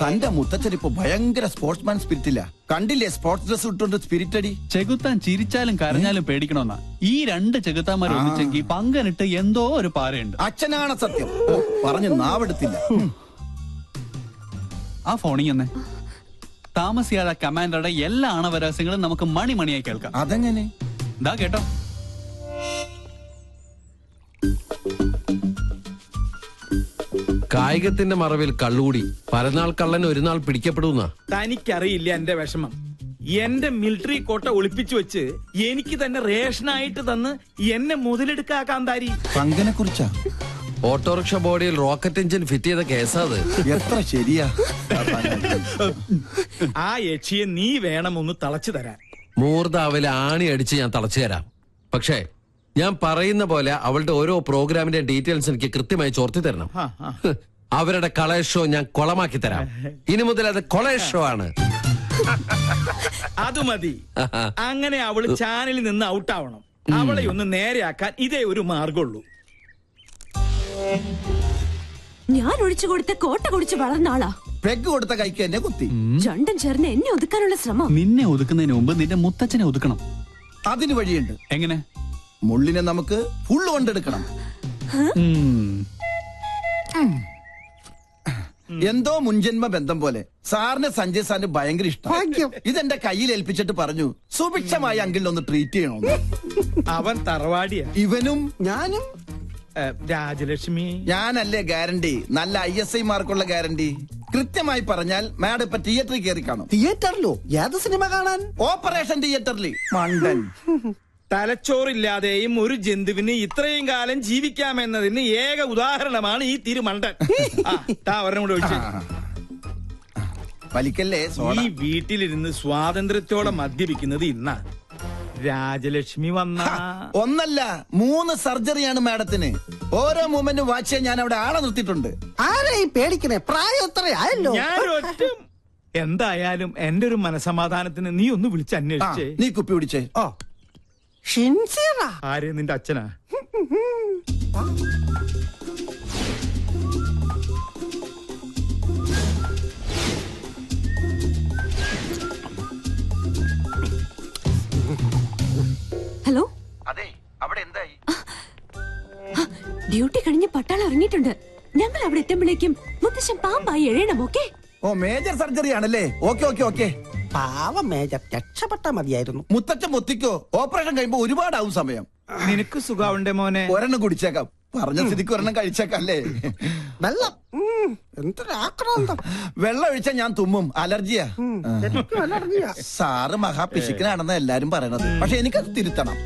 തന്റെ മുത്തച്ഛൻ ഇപ്പൊ ഭയങ്കര സ്പോർട്സ്മാൻ സ്പിരിറ്റില്ല. കണ്ടില്ലേ സ്പോർട്സ് ഡ്രസ് ഇട്ടുകൊണ്ട് സ്പിരിറ്റ് അടി. ചെകുത്താൻ ചിരിച്ചാലും കരഞ്ഞാലും പേടിക്കണമെന്നാ. ഈ രണ്ട് ചെകുത്താന്മാരെ ഒന്നിച്ചെങ്കിൽ പങ്കനിട്ട് എന്തോ ഒരു പാരയുണ്ട്. അച്ഛനാണ് സത്യം. പറഞ്ഞു നാവെടുത്തില്ല. ആ ഫോണിൽ തന്നെ താമസിയാതെ കമാൻഡറുടെ എല്ലാ ആണവരഹസ്യങ്ങളും നമുക്ക് മണിയായി കേൾക്കാം. അതെങ്ങനെ? ഇതാ കേട്ടോ. കായികത്തിന്റെ മറവിൽ കള്ളുകൂടി പരനാൾ കള്ളൻ ഒരു നാൾ പിടിക്കപ്പെടുന്ന. തനിക്കറിയില്ല എന്റെ വിഷമം. എന്റെ മിലിറ്ററി കോട്ട ഒളിപ്പിച്ചു വെച്ച് എനിക്ക് തന്നെ റേഷനായിട്ട് തന്ന് എന്നെ മുതലെടുക്കാൻ താരി. പങ്കനെ കുറിച്ചാ? ഓട്ടോറിക്ഷ ബോഡിയിൽ റോക്കറ്റ് എഞ്ചിൻ ഫിറ്റ് ചെയ്ത കേസാത്. എത്ര ശരിയാ. ആ യക്ഷിയെ നീ വേണം ഒന്ന് തളച്ചു തരാൻ. മൂർദാവിലെ ആണി അടിച്ച് ഞാൻ തളച്ചു തരാം. പക്ഷേ ഞാൻ പറയുന്ന പോലെ അവളുടെ ഓരോ പ്രോഗ്രാമിന്റെ ഡീറ്റെയിൽസ് എനിക്ക് കൃത്യമായി ചോർത്തി തരണം. അവരുടെ കളേഷ് ഷോ ഞാൻ കൊളമാക്കി തരാം. ഇനി മുതൽ അത് കൊളേഷ് ഷോ ആണ്. അത് മതി. അങ്ങനെ അവള് ചാനലിൽ നിന്ന് ഔട്ടാവണം. അവളെ ഒന്ന് നേരെയാക്കാൻ ഇതേ ഒരു മാർഗമുള്ളൂ. ഞാൻ ഒഴിച്ചു കൊടുത്ത കോട്ട കുടിച്ച് വളർന്ന ആളാ. പെഗ് കൊടുത്ത കൈക്ക് എന്നെ കുത്തി. രണ്ടും ചേർന്ന് എന്നെ ഒതുക്കാനുള്ള ശ്രമം. നിന്നെ ഒതുക്കുന്നതിന് മുമ്പ് നിന്റെ മുത്തച്ഛനെ ഒതുക്കണം. അതിന് വഴിയുണ്ട്. എങ്ങനെ? മുള്ളിനെ നമുക്ക് ഫുള്ള് കൊണ്ടെടുക്കണം. എന്തോ മുൻജന്മ ബന്ധം പോലെ സാറിന് സഞ്ജയ് സാറിന് ഭയങ്കര ഇഷ്ടം. ഇതെന്റെ കയ്യിൽ ഏൽപ്പിച്ചിട്ട് പറഞ്ഞു സുഭിക്ഷമായി അങ്കിളിനെ ഒന്ന് ട്രീറ്റ് ചെയ്യണമെന്ന്. അവൻ തറവാടിയാ. ഇവനും ഞാനും. രാജലക്ഷ്മി ഞാനല്ലേ ഗ്യാരണ്ടി? നല്ല ISI മാർക്കുള്ള ഗ്യാരണ്ടി. കൃത്യമായി പറഞ്ഞാൽ മാഡം ഇപ്പൊ തിയേറ്ററിൽ കയറി കാണും. തിയേറ്ററിലോ? ഏത് സിനിമ കാണാൻ? ഓപ്പറേഷൻ തിയേറ്ററിൽ. മണ്ടൻ. തലച്ചോറില്ലാതെയും ഒരു ജന്തുവിന് ഇത്രയും കാലം ജീവിക്കാമെന്നതിന് ഏക ഉദാഹരണമാണ് ഈ തിരുമണ്ടൻ. ഒരെണ്ണം കൂടെ ഒഴിച്ച്. വലിക്കല്ലേ. ഈ വീട്ടിലിരുന്ന് സ്വാതന്ത്ര്യത്തോടെ മദ്യപിക്കുന്നത് ഇന്നാ. രാജലക്ഷ്മി വന്ന ഒന്നല്ല 3 സർജറിയാണ് മാഡത്തിന്. ഓരോ മൂമെന്റും വാച്ച് ചെയ്യാൻ ഞാൻ അവിടെ ആളെ നിർത്തിയിട്ടുണ്ട്. ആരെയും പേടിക്കണേ, പ്രായം എത്രയായല്ലോ. എന്തായാലും എന്റെ ഒരു മനസമാധാനത്തിന് നീ ഒന്ന് വിളിച്ച് അന്വേഷിച്ചേ. നീ കുപ്പി പിടിച്ചേ. ആര്? നിന്റെ അച്ഛനാ? ഹലോ. അതെ, അവിടെ എന്തായി? ഡ്യൂട്ടി കഴിഞ്ഞ് പട്ടാളം ഇറങ്ങിയിട്ടുണ്ട്. ഞങ്ങൾ അവിടെ എത്തുമ്പോഴേക്കും മുത്തശ്ശൻ പാമ്പായി എഴയണം. ഓക്കെ? ഓ, മേജർ സർജറി ആണല്ലേ. ഓക്കെ. പാവം മേജർ, രക്ഷപ്പെട്ടാ മതിയായിരുന്നു. മുത്തച്ഛൻ മുത്തിക്കോ. ഓപ്പറേഷൻ കഴിയുമ്പോ ഒരുപാടാവും സമയം. നിനക്ക് സുഖാവുണ്ടേ മോനെ? ഒരെണ്ണം കുടിച്ചേക്കാം. പറഞ്ഞ സ്ഥിതിക്ക് ഒരെണ്ണം കഴിച്ചേക്കല്ലേ. വെള്ളം എന്തൊരാക്രാന്തം. വെള്ളം ഒഴിച്ചാൽ ഞാൻ തുമ്മും. അലർജിയാ. സാറ് മഹാപിശുക്കനാണെന്ന് എല്ലാരും പറയണത്. പക്ഷെ എനിക്കത് തിരുത്തണം.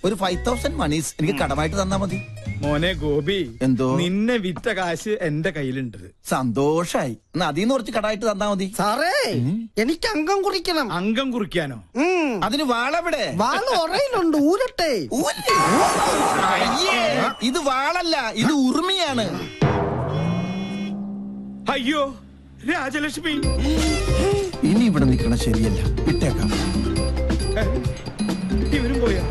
ഒരു 5000 മണീസ് എനിക്ക് കടമായിട്ട് തന്നാ മതി. മോനെ ഗോപി, എന്തോ? നിന്നെ വിറ്റ കാശ് എന്റെ കയ്യിലുണ്ട്. സന്തോഷായി. എന്നാ അതിന്ന് കുറച്ച് കടമായിട്ട് തന്നാ മതി. സാറേ, എനിക്ക് അംഗം കുറിക്കണം. അംഗം കുറിക്കാനോ? അതിന് വാളെവിടെ? വാള് ഉറയിലുണ്ട്, ഊരട്ടെ. ഇത് വാളല്ല, ഇത് ഉറുമിയാണ്. അയ്യോ രാജലക്ഷ്മി, ഇനി ഇവിടെ നിൽക്കണ ശരിയല്ല. വിട്ടേക്കാം. ഇവരും പോയാ?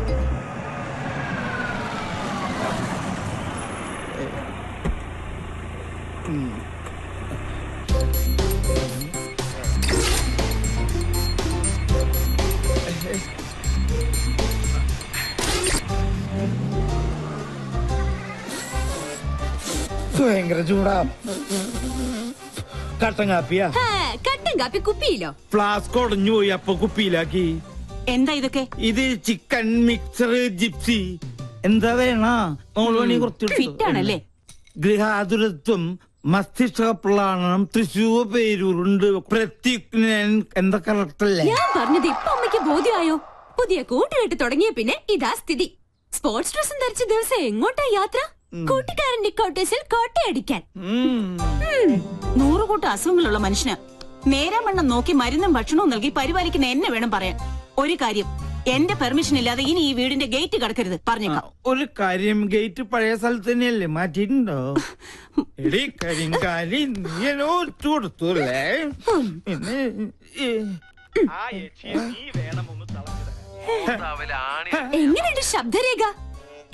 ഭയങ്കര ചൂടാ. കട്ടൻ കാപ്പിയാ? കട്ടൻ കാപ്പി കുപ്പിയിലോ? ഫ്ലാസ്ക് ഒടഞ്ഞു പോയി, അപ്പൊ കുപ്പിയിലാക്കി. എന്താ ഇതൊക്കെ? ഇത് ചിക്കൻ മിക്സർ ജിപ്സി. എന്താ വേണ? ഫിറ്റാണല്ലേ? ഗൃഹാതുരത്വം, മസ്തിഷ്കപ്ലാണം, തൃശൂർ പേരൂരുണ്ട്, പ്രത്യുഗ്നൻ. എന്താ കറക്റ്റല്ലേ? ഞാൻ പറഞ്ഞത് ഇപ്പൊ അമ്മയ്ക്ക് ബോധ്യമായോ? പുതിയ കൂട്ടുകെട്ട് തുടങ്ങിയ പിന്നെ ഇതാ സ്ഥിതി. സ്പോർട്സ് ഡ്രസ്സും ധരിച്ച ദിവസം എങ്ങോട്ടാ യാത്ര? കൂട്ടുകാരന്റെ കോട്ടേഴ്സിൽ കോട്ടയടിക്കാൻ. 100 കൂട്ടം അസുഖങ്ങളുള്ള മനുഷ്യന് നേരം വണ്ണം നോക്കി മരുന്നും ഭക്ഷണവും നൽകി പരിപാലിക്കുന്ന എന്നെ വേണം പറയാൻ. ഒരു കാര്യം, എന്റെ പെർമിഷൻ ഇല്ലാതെ ഇനി ഈ വീടിന്റെ ഗേറ്റ് കടക്കരുത്, പറഞ്ഞേക്കാം. ഒരു കാര്യം, ഗേറ്റ് പഴയ സ്ഥലത്ത് തന്നെയല്ലേ, മാറ്റിയിട്ടുണ്ടോ? എടീ കരിങ്കാലി, നീയല്ലോ കൊടുത്തല്ലേ. എങ്ങനെയുണ്ട് ശബ്ദരേഖ?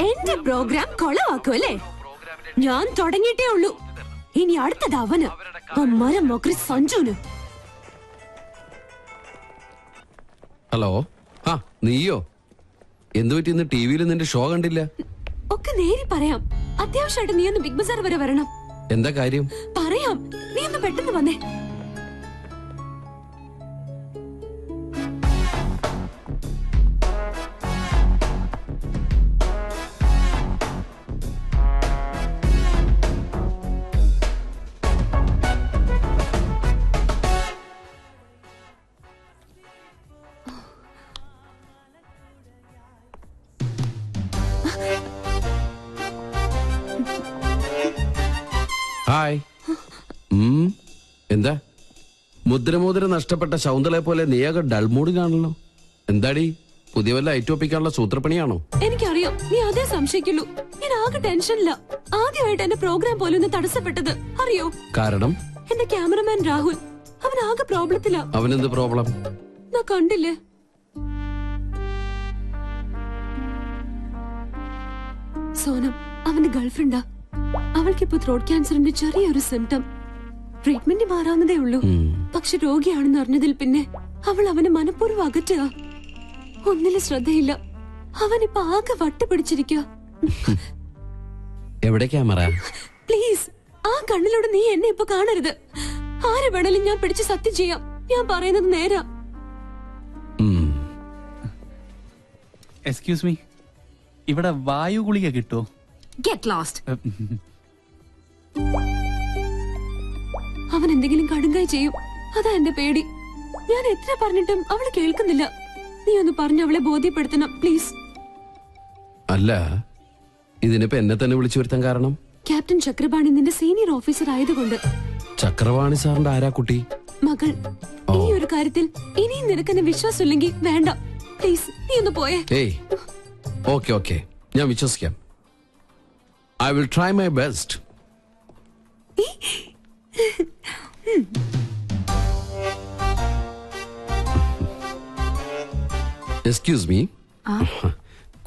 എന്റെ പ്രോഗ്രാം കൊളവാക്കും അല്ലേ? ഞാൻ തുടങ്ങിയിട്ടേ ഉള്ളൂ. ഇനി അടുത്തത് അവന്, ആ മരം മൊക്കറി സഞ്ജുന്. ഹലോ, ആ നീയോ? എന്തു പറ്റി ഇന്ന് ടിവിയിൽ നിന്റെ ഷോ കണ്ടില്ല? ഒക്കെ നേരി പറയാം. അത്യാവശ്യമായിട്ട് നീ ഒന്ന് ബിഗ് ബസാർ വരെ വരണം. എന്താ കാര്യം? പറയാം, നീ ഒന്ന് പെട്ടെന്ന് വന്നേ. ഹായ്. എന്താ മുദ്രമോതിരം നഷ്ടപ്പെട്ട ശൗന്തളെ പോലെ നീയാകെ ഡൾമൂഡിലാണല്ലോ. എന്താടി, പുതിയ വല്ല ഐറ്റോപ്പിക്കാനുള്ള സൂത്രപ്പണിയാണോ? എനിക്കറിയാം, നീ അതേ സംശയിക്കുള്ളൂ. ഞാൻ ആകെ ടെൻഷനില്ല. ആദ്യമായിട്ട് എന്റെ പ്രോഗ്രാം പോലും ഒന്ന് തടസ്സപ്പെട്ടത് അറിയോ? കാരണം എന്റെ ക്യാമറമാൻ രാഹുൽ, അവൻ ആകെ പ്രോബ്ലത്തിലാ. അവനെന്ത് പ്രോബ്ലം? ഞാൻ കണ്ടില്ലേ, സോനം അവന്റെ ഗേൾഫ്രണ്ടാ. അവൾക്കിപ്പോ ത്രോട്ട് ക്യാൻസറിന്റെ ചെറിയൊരു സിംറ്റം. ട്രീറ്റ്മെന്റ് മാറാവുന്നതേ ഉള്ളൂ. പക്ഷെ രോഗിയാണെന്ന് അറിഞ്ഞതിൽ പിന്നെ അവൾ അവനെ മനഃപൂർവ്വം അകറ്റുക. ഒന്നിലും ശ്രദ്ധയില്ല. അവനിപ്പോ ആകെ വട്ടുപിടിച്ചിരിക്കുക. എവിടെ ക്യാമറ? പ്ലീസ്, ആ കണ്ണിലൂടെ നീ എന്നെ ഇപ്പൊ കാണരുത്. ആരെ വേണേലും ഞാൻ പിടിച്ച് സത്യം ചെയ്യാം. ഞാൻ പറയുന്നത് നേരാ. എക്സ്ക്യൂസ് മീ, ഇവിടെ വായു ഗുളിക കിട്ടോ? Get lost. അവൻ എന്തെങ്കിലും കടുങ്കായി ചെയ്യും, അതാ എന്റെ പേടി. ഞാൻ എത്ര പറഞ്ഞിട്ടും അവള് കേൾക്കുന്നില്ല. നീ ഒന്ന് പറഞ്ഞ് അവളെ ബോധ്യപ്പെടുത്തണം പ്ലീസ്. അല്ല, ഇതിനിപ്പോ എന്നെ തന്നെ വിളിച്ചു വരുത്താൻ കാരണം? ക്യാപ്റ്റൻ ചക്രപാണി നിന്റെ സീനിയർ ഓഫീസർ ആയതുകൊണ്ട്. ചക്രവാണി സാറിന്റെ ആരാ കുട്ടി? മകൾ. ഈ ഒരു കാര്യത്തിൽ ഇനിയും നിനക്കെന്നെ വിശ്വാസമില്ലെങ്കിൽ വേണ്ട. പ്ലീസ്, നീ ഒന്ന് പോയേ. ഏയ്, ഓക്കെ ഓക്കെ, ഞാൻ വിശ്വസിക്കാം. I will try my best. Excuse me.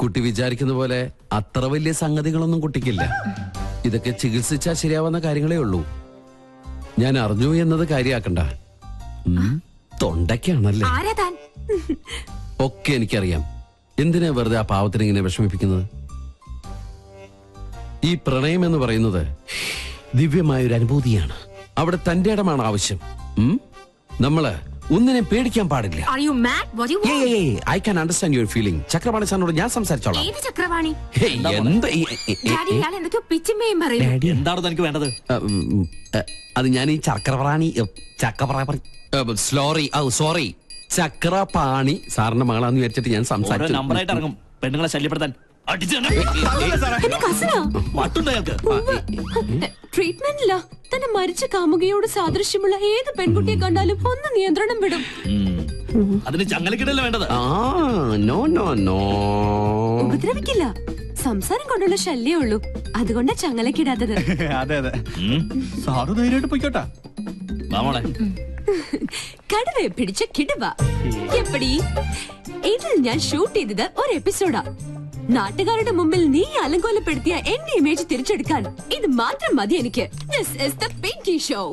കുട്ടി വിചാരിക്കുന്ന പോലെ അത്ര വലിയ സംഗതികളൊന്നും കുട്ടിക്കില്ല. ഇതൊക്കെ ചികിത്സിച്ചാൽ ശരിയാവുന്ന കാര്യങ്ങളേ ഉള്ളൂ. ഞാൻ അറിഞ്ഞു എന്നത് കാര്യാക്കണ്ട. തൊണ്ടയ്ക്കാണല്ലേ? ഒക്കെ എനിക്കറിയാം. എന്തിനാ വെറുതെ ആ പാവത്തിന് ഇങ്ങനെ വിഷമിപ്പിക്കുന്നത്? ഈ പ്രണയം എന്ന് പറയുന്നത് ദിവ്യമായൊരു അനുഭൂതിയാണ്. അവിടെ തന്റെ ഇടമാണ് ആവശ്യം. നമ്മള് ഒന്നിനെ പേടിക്കാൻ പാടില്ല. I can understand your feeling. Chakrapani സാറിനോട് ഞാൻ സംസാരിച്ചോളാം. എന്താണ് തനിക്ക് വേണ്ടത്? അത് ഞാൻ ഈ സോറി ചക്രപാണി സാറിന്റെ മകളാന്ന് വിചാരിച്ചിട്ട് ഞാൻ സംസാരിച്ചു. നമ്പറായിട്ട് ഇറങ്ങും പെണ്ണുങ്ങളെ ശല്യപ്പെടുത്താൻ. ട്രീറ്റ്മെന്റില്ല. തന്നെ മരിച്ച കാമുകയോട് സാദൃശ്യമുള്ള ഏത് പെൺകുട്ടിയെ കണ്ടാലും ഒന്ന് നിയന്ത്രണം വിടും. അതിന് ചങ്ങലക്കിടല്ലേ വേണ്ടത്? ഉപദ്രവിക്കില്ല. സംസാരം കൊണ്ടുള്ള ശല്യേ ഉള്ളൂ. അതുകൊണ്ടാ ചങ്ങലക്കിടാത്തത്. അതെ അതെ, സാറ് ധൈര്യമായിട്ട് പോയിക്കോട്ടാ. കടുവയെ പിടിച്ച കിടുവ. എപ്പടി? ഇതിൽ ഞാൻ ഷൂട്ട് ചെയ്തത് ഒരു എപ്പിസോഡാ. നാട്ടുകാരുടെ മുമ്പിൽ നീ അലങ്കോലപ്പെടുത്തിയ എന്റെ ഇമേജ് തിരിച്ചെടുക്കാൻ ഇത് മാത്രം മതി എനിക്ക്. This is the Pinky Show.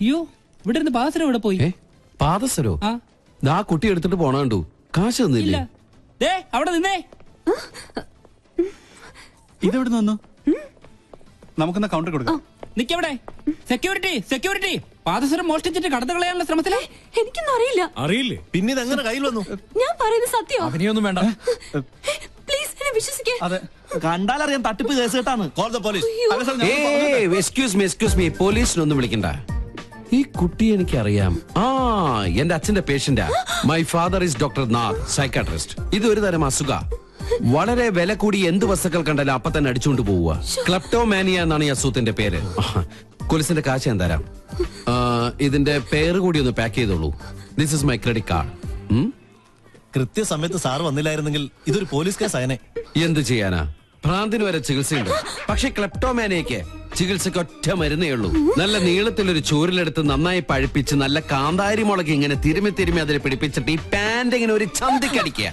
അയ്യോ, ഇവിടെ ഇരുന്ന് പാദസരം ഇവിടെ പോയി. പാദസരോ? ആ കുട്ടി എടുത്തിട്ട് പോണ കണ്ടു. കാശ് തന്നില്ലേ? അവിടെ നിന്നേ. ഇതെവിടെ നിന്നു? നമുക്കെന്നാ കൗണ്ടർ കൊടുക്കാം. നിക്കവിടെ. Security, security. പാദസരം മോഷ്ടിച്ചിട്ട് കടന്നു കളയാനുള്ള ശ്രമത്തിലാ. എനിക്കൊന്നും അറിയില്ല. അറിയില്ലേ? പിന്നെ ഇതെങ്ങനെ കയ്യിൽ വന്നു? ഞാൻ പറയുന്നത് സത്യം. അവനെയൊന്നും വേണ്ട. പ്ലീസ് എന്നെ വിശ്വസിക്കേ. അതെ, കണ്ടാലറിയാം തട്ടിപ്പ് കേസ് കേട്ടാണ്. Call the police. Excuse me, പോലീസിനൊന്നും വിളിക്കണ്ട. ഈ കുട്ടി എനിക്കറിയാം. എന്റെ അച്ഛന്റെ പേഷ്യന്റാ. My father is doctor Nath, psychiatrist. ഇത് ഒരു തരം അസുഖ. വളരെ വില കൂടി എന്ത് വസ്തുക്കൾ കണ്ടാലും അപ്പൊ തന്നെ അടിച്ചുകൊണ്ട് പോവുക. ക്ലെപ്റ്റോമാനിയ എന്നാണ് ഈ അസുഖത്തിന്റെ പേര്. പോലീസിന്റെ കാശ് ഞാൻ തരാം. ഇതിന്റെ പേര് കൂടി ഒന്ന് പാക്ക് ചെയ്തോളൂ. This is my credit card. കൃത്യസമയത്ത് സാർ വന്നില്ലായിരുന്നെങ്കിൽ ഇതൊരു പോലീസ് കേസ് ആയനെ. എന്ത് ചെയ്യാനാ, ഭ്രാന്തിന് വരെ ചികിത്സയുണ്ട്. പക്ഷെ ക്ലെപ്റ്റോമാനിയക്ക് ചികിത്സക്ക് ഒറ്റ മരുന്നേ ഉള്ളൂ. നല്ല നീളത്തിലൊരു ചൂരിലെടുത്ത് നന്നായി പഴുപ്പിച്ച് നല്ല കാന്താരി മുളക് ഇങ്ങനെ തിരുമ്മി തിരുമ്മി അതിൽ പിടിപ്പിച്ചിട്ട് ഈ പാന്റ് ഇങ്ങനെ ഒരു ചന്തിക്കടിക്കുക.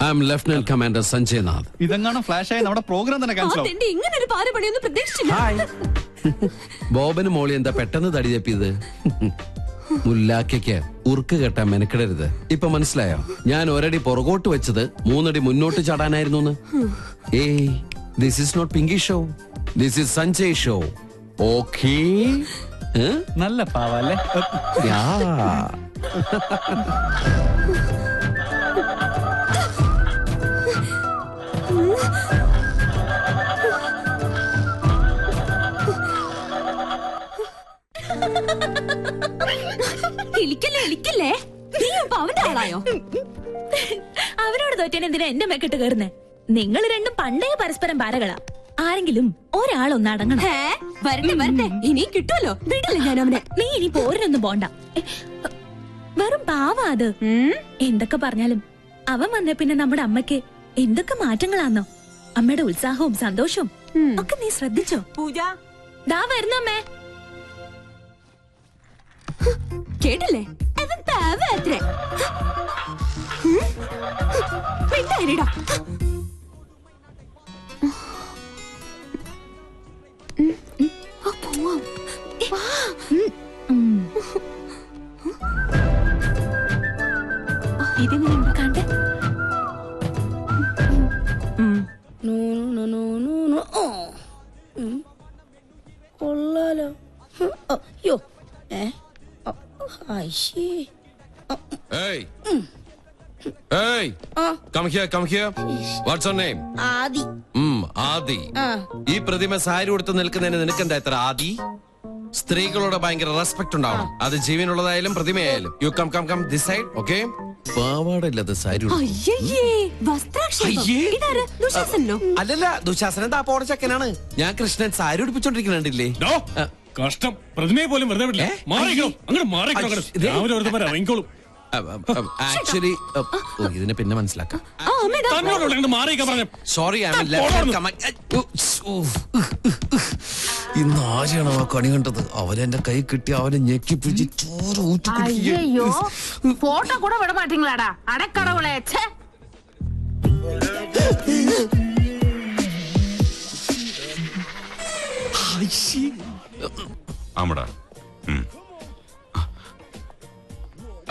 I am lieutenant commander Sanjay Nath. ഇതെങ്ങാണ് ഫ്ലാഷ് ആയി നമ്മുടെ പ്രോഗ്രാം തന്നെ ക്യാൻസൽ ആവും. അതെന്റെ ഇങ്ങനെ ഒരു പാരപണിയൊന്നും പ്രതീക്ഷിച്ചില്ല. ഹായ്. ബോബന് മോളി എന്താ പെട്ടെന്ന് തടി തപ്പിയത്? മുല്ലാക്കയ്ക്ക് ഉറുക്ക് കെട്ടാൻ മെനക്കിടരുത്. ഇപ്പൊ മനസ്സിലായോ? ഞാൻ ഒരടി പുറകോട്ട് വെച്ചത് 3 അടി മുന്നോട്ട് ചാടാനായിരുന്നു. ഏയ്, this is not Pinky show, this is Sanjay show. Okay? നല്ല പാവല്ലേ? യാ. ഇളിക്കല്ലേ നീ ഇപ്പൊ അവന്റെ ആളായോ? അവരോട് തോറ്റാൻ എന്തിനാ എന്റെ മെക്കിട്ട് കയറുന്നേ? നിങ്ങൾ രണ്ടും പണ്ടേ പരസ്പരം പാരകളാ. ആരെങ്കിലും ഒരാളൊന്ന് അടങ്ങണം. വരട്ടെ ഇനി കിട്ടുമല്ലോ. വിടില്ല ഞാൻ അവനെ. നീ ഇനി പോരിനൊന്നും പോണ്ട. വെറും പാവാ അത്. എന്തൊക്കെ പറഞ്ഞാലും അവൻ വന്ന പിന്നെ നമ്മുടെ അമ്മയ്ക്ക് എന്തൊക്കെ മാറ്റങ്ങളാന്നോ. അമ്മയുടെ ഉത്സാഹവും സന്തോഷവും ഒക്കെ നീ ശ്രദ്ധിച്ചോ? പൂജ ദാ വരുന്നമ്മേ. കേട്ടില്ലേ? അവൻ പാവത്രേ. മിണ്ടായിരിടാ. ഇതെങ്ങനെ കണ്ടേ? കൊള്ളാലോ. അയ്യോ Hey. Hey. Come here, come here. What's your name? ആദി. ആദി. ഈ പ്രതിമ സാരി ഉടുത്ത് നിൽക്കുന്നതിന് നിനക്കെന്താ ഇത്ര ആദി? സ്ത്രീകളോട് ഭയങ്കര റെസ്പെക്ട് ഉണ്ടാവണം. അത് ജീവനുള്ളതായാലും പ്രതിമയായാലും. You come come come this side, okay? പാവാടയില്ലാത്ത സാരി അല്ലല്ല, ദുശാസനൻ താപ്പോടെ ചക്കനാണ്. ഞാൻ കൃഷ്ണൻ സാരി ഉടുപ്പിച്ചോണ്ടിരിക്കുന്നുണ്ടില്ലേ? കഷ്ടം, പ്രതിമയെ പോലും വെറുതെ വിടില്ല. ഇറങ്ങിക്കോളും. ആക്ച്വലി ഇതിനെ പിന്നെ മനസ്സിലാക്കാം. സോറി, ഇന്ന് ആരെയാണ് ആ കണി കണ്ടത്? അവനെന്റെ കൈ കിട്ടി അവനെ ഞെക്കി പിടിച്ച് ചോറ് അയ്യോ, ഫോട്ടോ കൂടെ വിട മാട്ടീங்களாடா അടക്കടവുളേ. ആമടാ.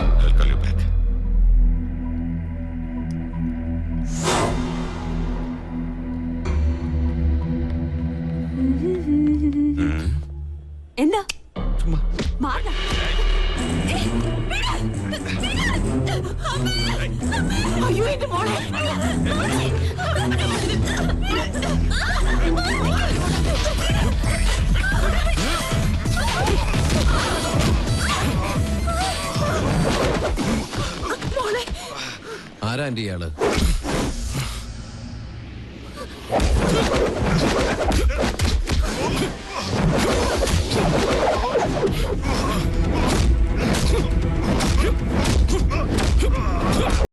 I'll call you back. എന്താ അയ്യോ എന്റെ മോളെ. ആരാ എന്റെ ഇയാള്?